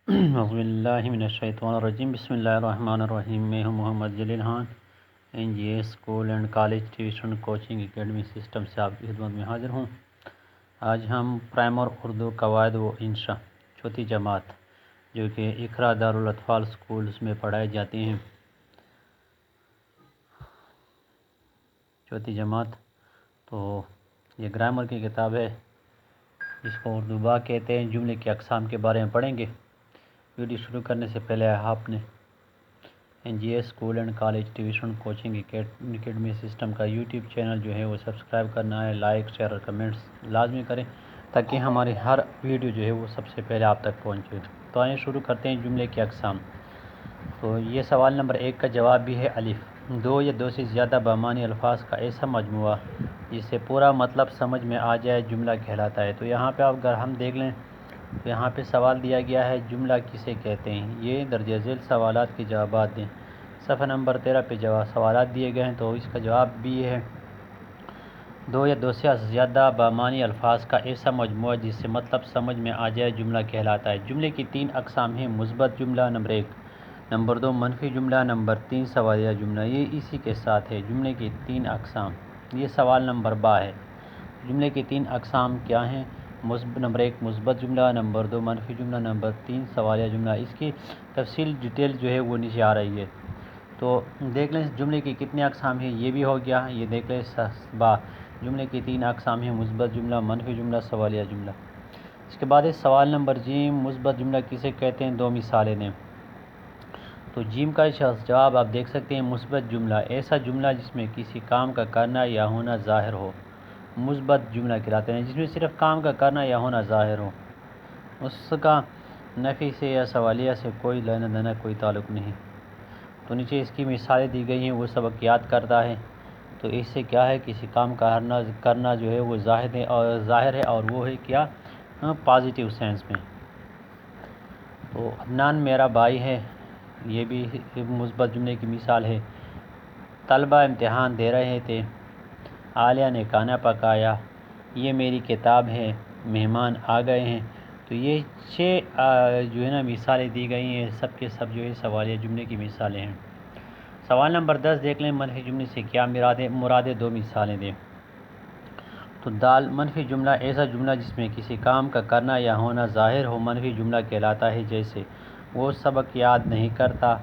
اعوذ باللہ من الشیطان الرجیم، بسم اللہ الرحمن الرحیم۔ میں ہوں Muhammad Jalil Khan, NGA school and college tuition coaching academy system سے آپ کی خدمت میں حاضر ہوں۔ آج ہم پرائمر اردو قواعد و انشاء چوتھی جماعت جو کہ اقرا دارالاطفال اسکولز میں پڑھائی جاتی ہیں، چوتھی جماعت، تو یہ گرامر کی کتاب ہے، اس کو اردو با کہتے ہیں۔ جملے کی اقسام کے بارے میں پڑھیں گے۔ ویڈیو شروع کرنے سے پہلے آپ نے NGA school and college tuition coaching academy system کا یوٹیوب چینل جو ہے وہ سبسکرائب کرنا ہے۔ لائک، شیئر اور کمنٹس لازمی کریں تاکہ ہماری ہر ویڈیو جو ہے وہ سب سے پہلے آپ تک پہنچے۔ تو آئیں شروع کرتے ہیں جملے کی اقسام۔ تو یہ سوال نمبر 1 کا جواب بھی ہے الف۔ دو یا دو سے زیادہ بامعنی الفاظ کا ایسا مجموعہ جس سے پورا مطلب سمجھ میں آ جائے جملہ کہلاتا ہے۔ تو یہاں پہ اگر ہم دیکھ لیں تو یہاں پہ سوال دیا گیا ہے جملہ کسے کہتے ہیں، یہ درجہ ذیل سوالات کے جوابات دیں۔ صفحہ نمبر 13 پہ سوالات دیے گئے ہیں، تو اس کا جواب بھی یہ ہے دو یا دو سے زیادہ بامعنی الفاظ کا ایسا مجموعہ جس سے مطلب سمجھ میں آ جائے جملہ کہلاتا ہے۔ جملے کی 3 اقسام ہیں، مثبت جملہ نمبر 1، نمبر 2 منفی جملہ، نمبر 3 سوالیہ جملہ۔ یہ اسی کے ساتھ ہے جملے کی 3 اقسام۔ یہ سوال نمبر 12 ہے۔ جملے کی 3 اقسام کیا ہیں؟ نمبر 1 مثبت جملہ، نمبر 2 منفی جملہ، نمبر 3 سوالیہ جملہ۔ اس کی تفصیل ڈیٹیل جو ہے وہ نیچے آ رہی ہے، تو دیکھ لیں جملے کی کتنی اقسام ہیں۔ یہ بھی ہو گیا، یہ دیکھ لیں جملے کی 3 اقسام ہیں، مثبت جملہ، منفی جملہ، سوالیہ جملہ۔ اس کے بعد ہے سوال نمبر ج، مثبت جملہ کسے کہتے ہیں، 2 مثالیں دیں۔ تو جیم کا جواب آپ دیکھ سکتے ہیں، مثبت جملہ ایسا جملہ جس میں کسی کام کا کرنا یا ہونا ظاہر ہو، مثبت جملہ کہلاتے ہیں۔ جس میں صرف کام کا کرنا یا ہونا ظاہر ہو، اس کا نفی سے یا سوالیہ سے کوئی لینا دینا، کوئی تعلق نہیں۔ تو نیچے اس کی مثالیں دی گئی ہیں، وہ سبق یاد کرتا ہے۔ تو اس سے کیا ہے، کسی کام کا کرنا جو ہے وہ ظاہر ہے اور وہ ہے کیا، پازیٹیو سینس میں۔ تو عدنان میرا بھائی ہے، یہ بھی مثبت جملے کی مثال ہے۔ طلبہ امتحان دے رہے تھے، عالیہ نے کھانا پکایا، یہ میری کتاب ہے، مہمان آ گئے ہیں۔ تو یہ 6 جو ہے نا مثالیں دی گئی ہیں، سب کے سب جو ہے سوالیہ جملے کی مثالیں ہیں۔ سوال نمبر 10 دیکھ لیں، منفی جملے سے کیا مراد ہے، 2 مثالیں دیں۔ تو دال منفی جملہ ایسا جملہ جس میں کسی کام کا کرنا یا ہونا ظاہر ہو، منفی جملہ کہلاتا ہے۔ جیسے وہ سبق یاد نہیں کرتا،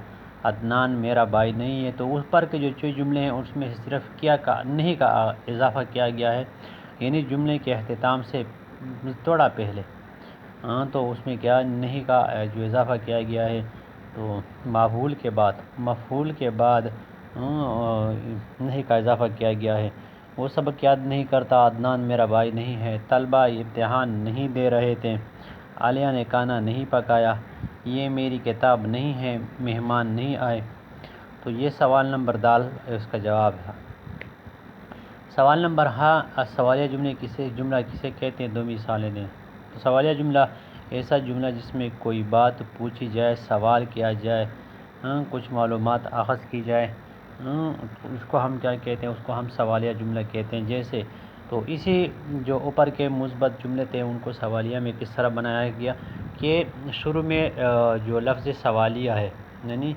عدنان میرا بھائی نہیں ہے۔ تو اس پر کے جو جملے ہیں اس میں صرف کیا کا نہیں کا اضافہ کیا گیا ہے، یعنی جملے کے اختتام سے تھوڑا پہلے، تو اس میں کیا نہیں کا جو اضافہ کیا گیا ہے، تو مفعول کے بعد نہیں کا اضافہ کیا گیا ہے۔ وہ سبق یاد نہیں کرتا، عدنان میرا بھائی نہیں ہے۔ طلبہ امتحان نہیں دے رہے تھے، عالیہ نے کھانا نہیں پکایا، یہ میری کتاب نہیں ہے، مہمان نہیں آئے۔ تو یہ سوال نمبر دال اس کا جواب ہے۔ سوال نمبر ہاں، سوالیہ جملہ کسے کہتے ہیں، 2 مثالیں دیں۔ تو سوالیہ جملہ ایسا جملہ جس میں کوئی بات پوچھی جائے، سوال کیا جائے، کچھ معلومات اخذ کی جائے، اس کو ہم کیا کہتے ہیں، اس کو ہم سوالیہ جملہ کہتے ہیں۔ جیسے تو اسی جو اوپر کے مثبت جملے تھے ان کو سوالیہ میں کس طرح بنایا گیا کہ شروع میں جو لفظ سوالیہ ہے، یعنی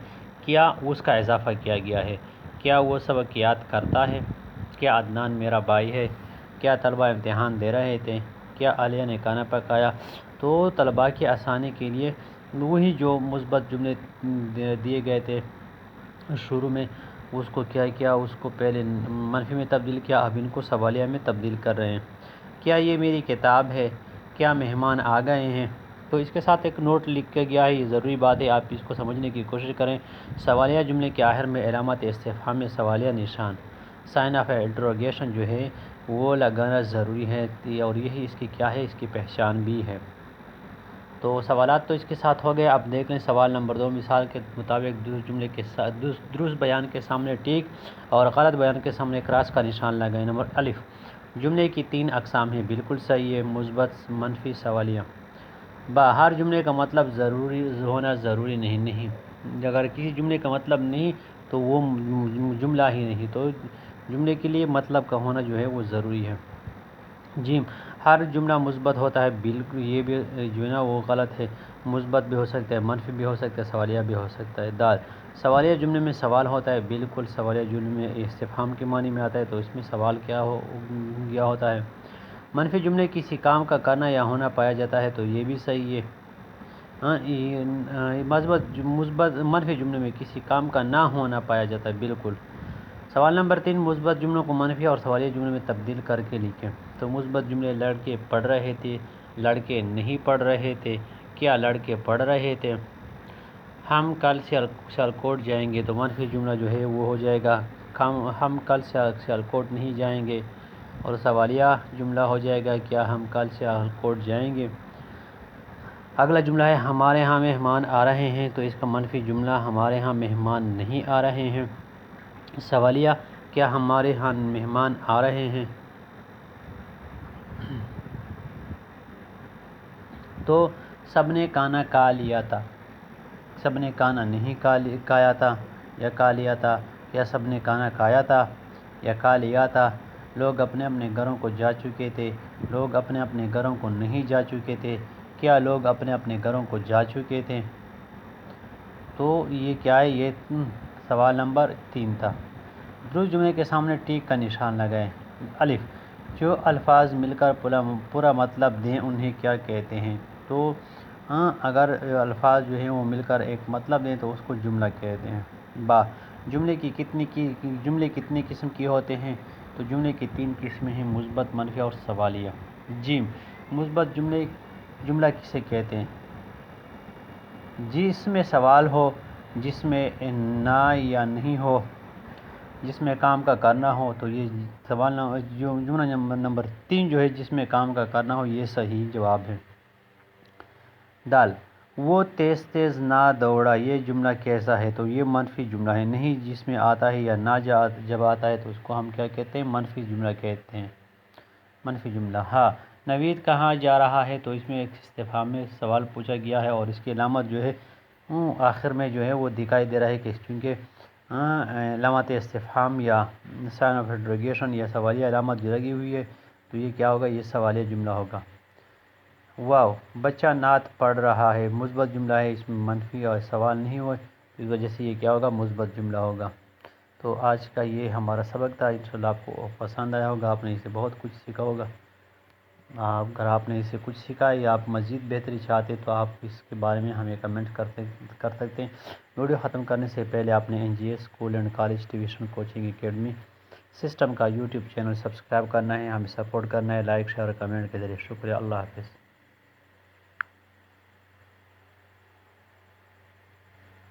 کیا اس کا اضافہ کیا گیا ہے، کیا وہ سبق یاد کرتا ہے، کیا عدنان میرا بھائی ہے، کیا طلبہ امتحان دے رہے تھے، کیا عالیہ نے کھانا پکایا۔ تو طلباء کی آسانی کے لیے وہی جو مثبت جملے دیے گئے تھے شروع میں، اس کو کیا اس کو پہلے منفی میں تبدیل کیا، اب ان کو سوالیہ میں تبدیل کر رہے ہیں۔ کیا یہ میری کتاب ہے، کیا مہمان آ گئے ہیں۔ تو اس کے ساتھ ایک نوٹ لکھ کے گیا ہے، یہ ضروری بات ہے، آپ اس کو سمجھنے کی کوشش کریں۔ سوالیہ جملے کے آخر میں علامت استفہام میں سوالیہ نشان، سائن آف انٹروگیشن جو ہے وہ لگانا ضروری ہے، اور یہی اس کی کیا ہے، اس کی پہچان بھی ہے۔ تو سوالات تو اس کے ساتھ ہو گئے۔ اب دیکھ لیں سوال نمبر 2، مثال کے مطابق درست بیان کے سامنے ٹیک اور غلط بیان کے سامنے کراس کا نشان لگائیں۔ نمبر الف، جملے کی 3 اقسام ہیں، بالکل صحیح ہے، مثبت، منفی، سوالیہ۔ ہر جملے کا مطلب ہونا ضروری نہیں، اگر کسی جملے کا مطلب نہیں تو وہ جملہ ہی نہیں، تو جملے کے لیے مطلب کا ہونا جو ہے وہ ضروری ہے۔ جیم، ہر جملہ مثبت ہوتا ہے، بالکل یہ بھی جو ہے نا وہ غلط ہے، مثبت بھی ہو سکتا ہے، منفی بھی ہو سکتا ہے، سوالیہ بھی ہو سکتا ہے۔ دال، سوالیہ جملے میں سوال ہوتا ہے، بالکل سوالیہ جملے میں استفہام کے معنی میں آتا ہے، تو اس میں سوال کیا گیا ہوتا ہے۔ منفی جملے کسی کام کا کرنا یا ہونا پایا جاتا ہے، تو یہ بھی صحیح ہے۔ مثبت منفی جملے میں کسی کام کا نہ ہونا پایا جاتا ہے، بالکل۔ سوال نمبر 3، مثبت جملوں کو منفی اور سوالیہ جملے میں تبدیل کر کے لکھیں۔ تو مثبت جملے، لڑکے پڑھ رہے تھے، لڑکے نہیں پڑھ رہے تھے، کیا لڑکے پڑھ رہے تھے۔ ہم کل سیالکوٹ جائیں گے، تو منفی جملہ جو ہے وہ ہو جائے گا ہم کل سیالکوٹ نہیں جائیں گے، اور سوالیہ جملہ ہو جائے گا کیا ہم کل سیالکوٹ جائیں گے۔ اگلا جملہ ہے ہمارے ہاں مہمان آ رہے ہیں، تو اس کا منفی جملہ ہمارے ہاں مہمان نہیں آ رہے ہیں۔ سوالیہ، کیا ہمارے ہاں مہمان آ رہے ہیں۔ تو سب نے کھانا کھا لیا تھا، سب نے کھانا نہیں کھایا تھا یا کھا لیا تھا، یا سب نے کھانا کھایا تھا یا کھا لیا تھا۔ لوگ اپنے اپنے گھروں کو جا چکے تھے، لوگ اپنے اپنے گھروں کو نہیں جا چکے تھے، کیا لوگ اپنے اپنے گھروں کو جا چکے تھے۔ تو یہ کیا ہے، یہ سوال نمبر 3 تھا۔ درست جملے کے سامنے ٹیک کا نشان لگائیں۔ الف، جو الفاظ مل کر پورا مطلب دیں انہیں کیا کہتے ہیں۔ تو اگر الفاظ جو ہیں وہ مل کر ایک مطلب دیں تو اس کو جملہ کہتے ہیں۔ با، جملے کتنی قسم کی ہوتے ہیں۔ تو جملے کی 3 قسمیں ہیں، مثبت، منفی اور سوالیہ۔ جیم، مثبت جملہ کسے کہتے ہیں، جس میں سوال ہو، جس میں نہ یا نہیں ہو، جس میں کام کا کرنا ہو، تو یہ جملہ نمبر 3 جو ہے جس میں کام کا کرنا ہو، یہ صحیح جواب ہے۔ دال، وہ تیز تیز نہ دوڑا، یہ جملہ کیسا ہے۔ تو یہ منفی جملہ ہے، نہیں جس میں آتا ہے یا نہ جب آتا ہے تو اس کو ہم کیا کہتے ہیں، منفی جملہ کہتے ہیں، منفی جملہ۔ ہاں، نوید کہاں جا رہا ہے، تو اس میں ایک استفہام میں سوال پوچھا گیا ہے، اور اس کی علامت جو ہے آخر میں جو ہے وہ دکھائی دے رہا ہے کہ چونکہ علامت استفہام یا سائن آف انٹروگیشن یا سوالیہ علامت لگی ہوئی ہے، تو یہ کیا ہوگا، یہ سوالیہ جملہ ہوگا۔ واو، بچہ نعت پڑھ رہا ہے، مثبت جملہ ہے، اس میں منفی اور سوال نہیں ہوئے، اس وجہ سے یہ کیا ہوگا، مثبت جملہ ہوگا۔ تو آج کا یہ ہمارا سبق تھا، انشاءاللہ آپ کو پسند آیا ہوگا، آپ نے اسے بہت کچھ سیکھا ہوگا۔ اگر آپ نے اسے کچھ سیکھا یا آپ مزید بہتری چاہتے تو آپ اس کے بارے میں ہمیں کمنٹ کر سکتے ہیں۔ ویڈیو ختم کرنے سے پہلے آپ نے NGA school and college tuition coaching academy system کا یوٹیوب چینل سبسکرائب کرنا ہے، ہمیں سپورٹ کرنا ہے، لائک شیئر اور کمنٹ کے ذریعے۔ شکریہ، اللہ حافظ۔